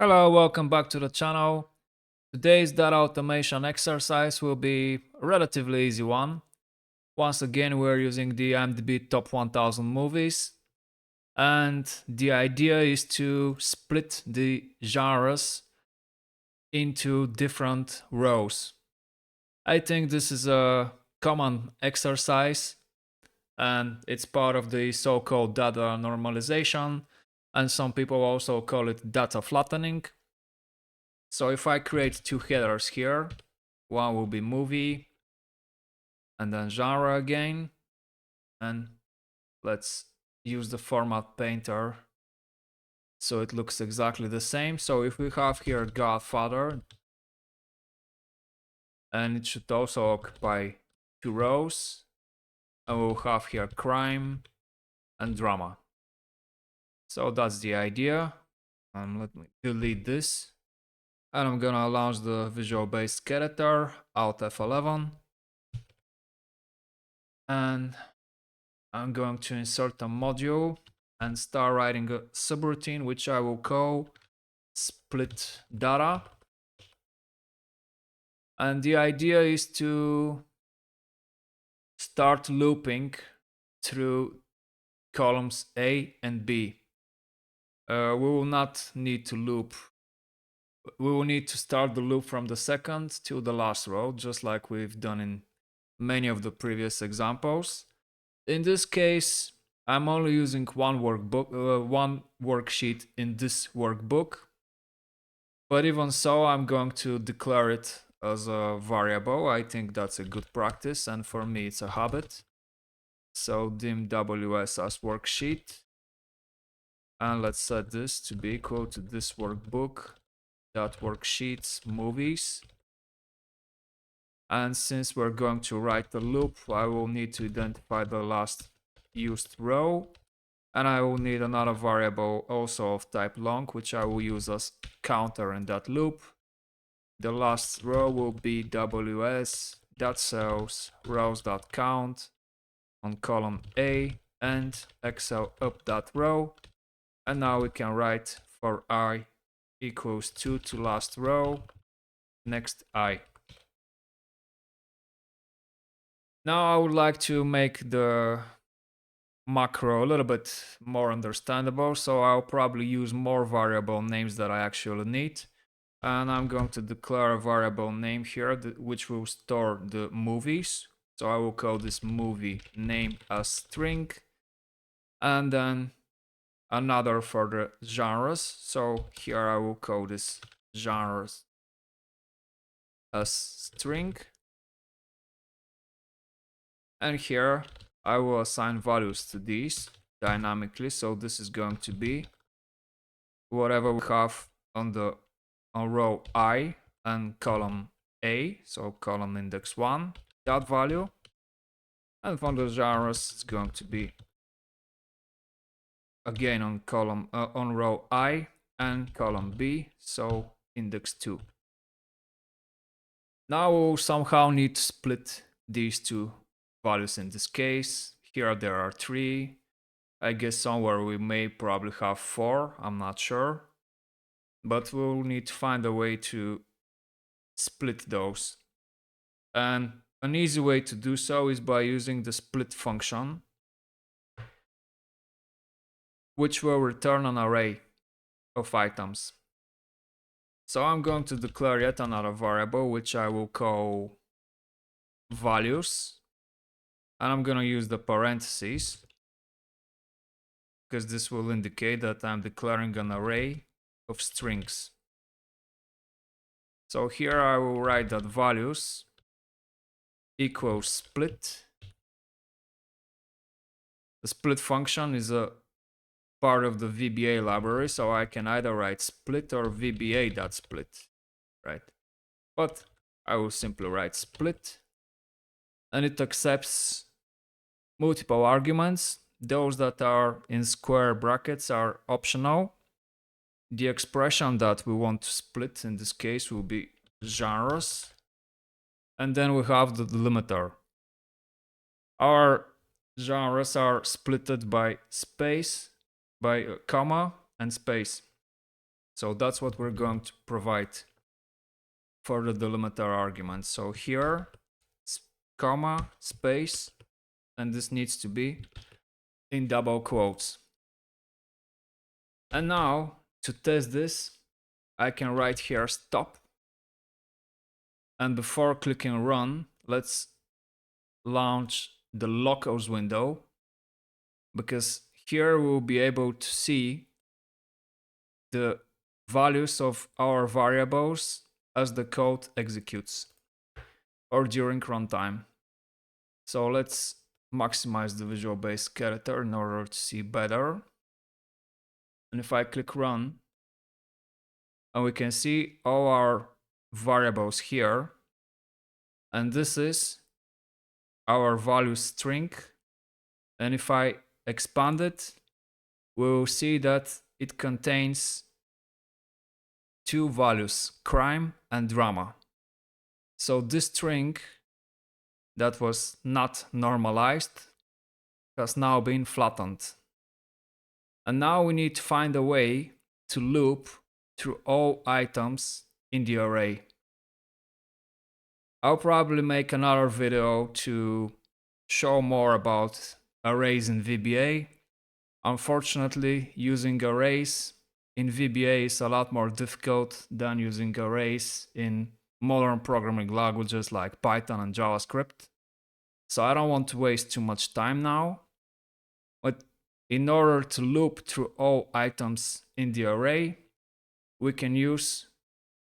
Hello, welcome back to the channel. Today's data automation exercise will be a relatively easy one. Once again, we're using the IMDb Top 1000 movies, and the idea is to split the genres into different rows. I think this is a common exercise, and it's part of the so-called data normalization, and some people also call it data flattening. So if I create two headers here, one will be movie and then genre again. And let's use the format painter so it looks exactly the same. So if we have here Godfather, and it should also occupy two rows, and we'll have here crime and drama. So that's the idea. Let me delete this. And I'm gonna launch the Visual Basic Editor, Alt F11. And I'm going to insert a module and start writing a subroutine, which I will call split data. And the idea is to start looping through columns A and B. We will not need to loop. We will need to start the loop from the second to the last row, just like we've done in many of the previous examples. In this case, I'm only using one worksheet in this workbook. But even so, I'm going to declare it as a variable. I think that's a good practice, and for me, it's a habit. So dim ws as worksheet. And let's set this to be equal to this workbook dot worksheets movies. And since we're going to write the loop, I will need to identify the last used row. And I will need another variable also of type long, which I will use as counter in that loop. The last row will be ws.cells rows.count on column A and excel up.row. And now we can write for I equals 2 to last row, next I. Now I would like to make the macro a little bit more understandable, so I'll probably use more variable names that I actually need. And I'm going to declare a variable name here which will store the movies. So I will call this movie name as string, and then another for the genres. So here I will call this genres as string, and here I will assign values to these dynamically. So this is going to be whatever we have on row I and column A, so column index 1, that value. And for the genres, it's going to be again on row I and column B, so index 2. Now we'll somehow need to split these two values in this case. Here there are 3. I guess somewhere we may probably have 4, I'm not sure. But we'll need to find a way to split those. And an easy way to do so is by using the split function, which will return an array of items. So I'm going to declare yet another variable, which I will call values. And I'm going to use the parentheses, because this will indicate that I'm declaring an array of strings. So here I will write that values equals split. The split function is a part of the VBA library, so I can either write split or VBA.split, right? But I will simply write split, and it accepts multiple arguments. Those that are in square brackets are optional. The expression that we want to split in this case will be genres, and then we have the delimiter. Our genres are splitted by space, by comma and space. So that's what we're going to provide for the delimiter argument. So here, comma, space, and this needs to be in double quotes. And now, to test this, I can write here stop. And before clicking run, let's launch the locals window, because here we'll be able to see the values of our variables as the code executes or during runtime. So let's maximize the Visual Basic Editor in order to see better. And if I click run, and we can see all our variables here, and this is our value string. And if I expand it, we'll see that it contains two values, crime and drama. So this string that was not normalized has now been flattened. And now we need to find a way to loop through all items in the array. I'll probably make another video to show more about arrays in VBA. Unfortunately, using arrays in VBA is a lot more difficult than using arrays in modern programming languages like Python and JavaScript. So I don't want to waste too much time now. But in order to loop through all items in the array, we can use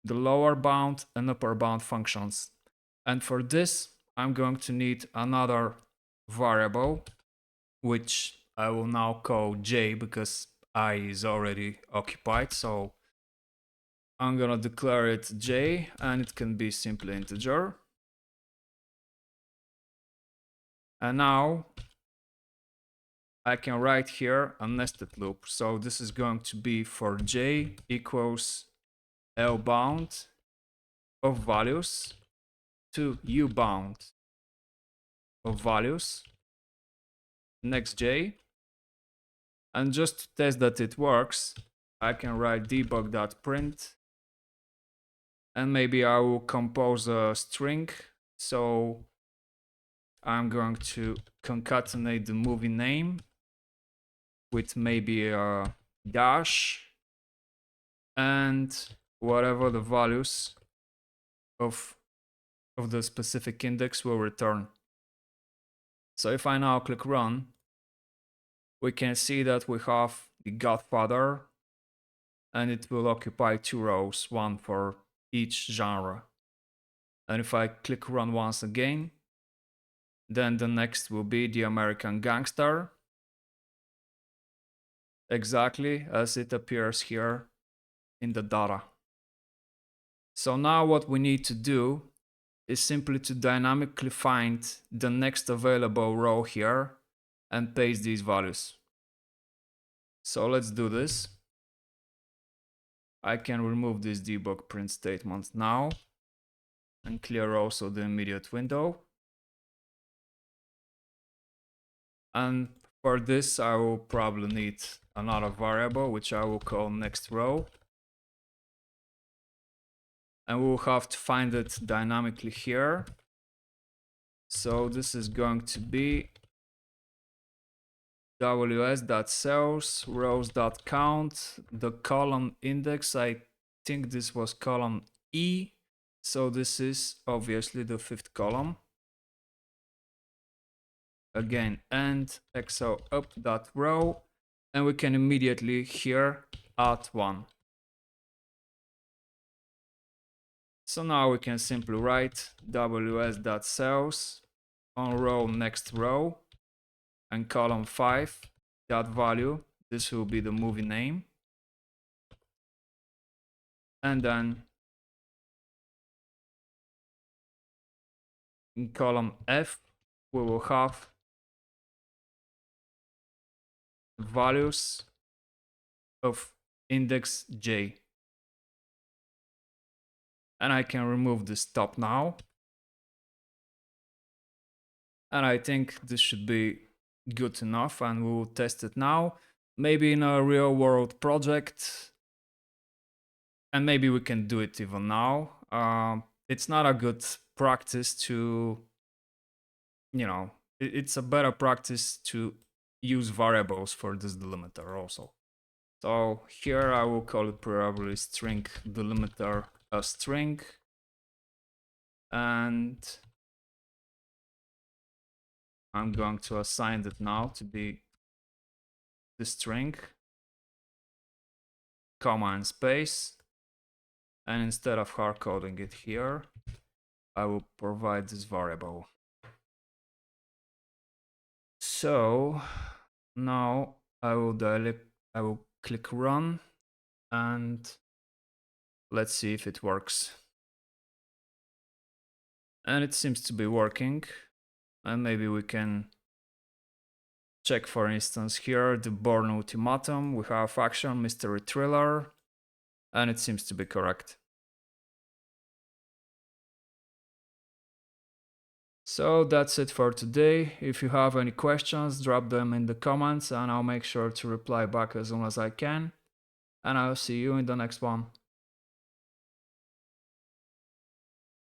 the lower bound and upper bound functions. And for this, I'm going to need another variable, which I will now call j because I is already occupied. So I'm gonna declare it j, and it can be simply integer. And now I can write here a nested loop. So this is going to be for j equals LBound of values to UBound of values, next j. And just to test that it works, I can write debug.print, and maybe I will compose a string. So I'm going to concatenate the movie name with maybe a dash and whatever the values of the specific index will return. So if I now click run, we can see that we have the Godfather, and it will occupy 2 rows, one for each genre. And if I click run once again, then the next will be the American Gangster, exactly as it appears here in the data. So now what we need to do is simply to dynamically find the next available row here and paste these values. So let's do this. I can remove this debug print statement now and clear also the immediate window. And for this, I will probably need another variable, which I will call next row. And we'll have to find it dynamically here. So this is going to be ws.cells rows.count, the column index. I think this was column E. So this is obviously the 5th column. Again, and xo up.row, and we can immediately here add 1. So now we can simply write ws.cells on row next row, and column 5 dot value, this will be the movie name, and then in column F we will have values of index j. And I can remove this stop now, and I think this should be good enough, and we will test it now, maybe in a real world project. and maybe we can do it even now. It's not a good practice to, it's a better practice to use variables for this delimiter also. So here I will call it probably string delimiter a string, and I'm going to assign it now to be the string, comma and space, and instead of hard coding it here, I will provide this variable. So now I will click run, and let's see if it works. And it seems to be working, and maybe we can check, for instance, here the born ultimatum. We have action mystery thriller, and it seems to be correct. So that's it for today. If you have any questions, drop them in the comments and I'll make sure to reply back as soon as I can. And I'll see you in the next one.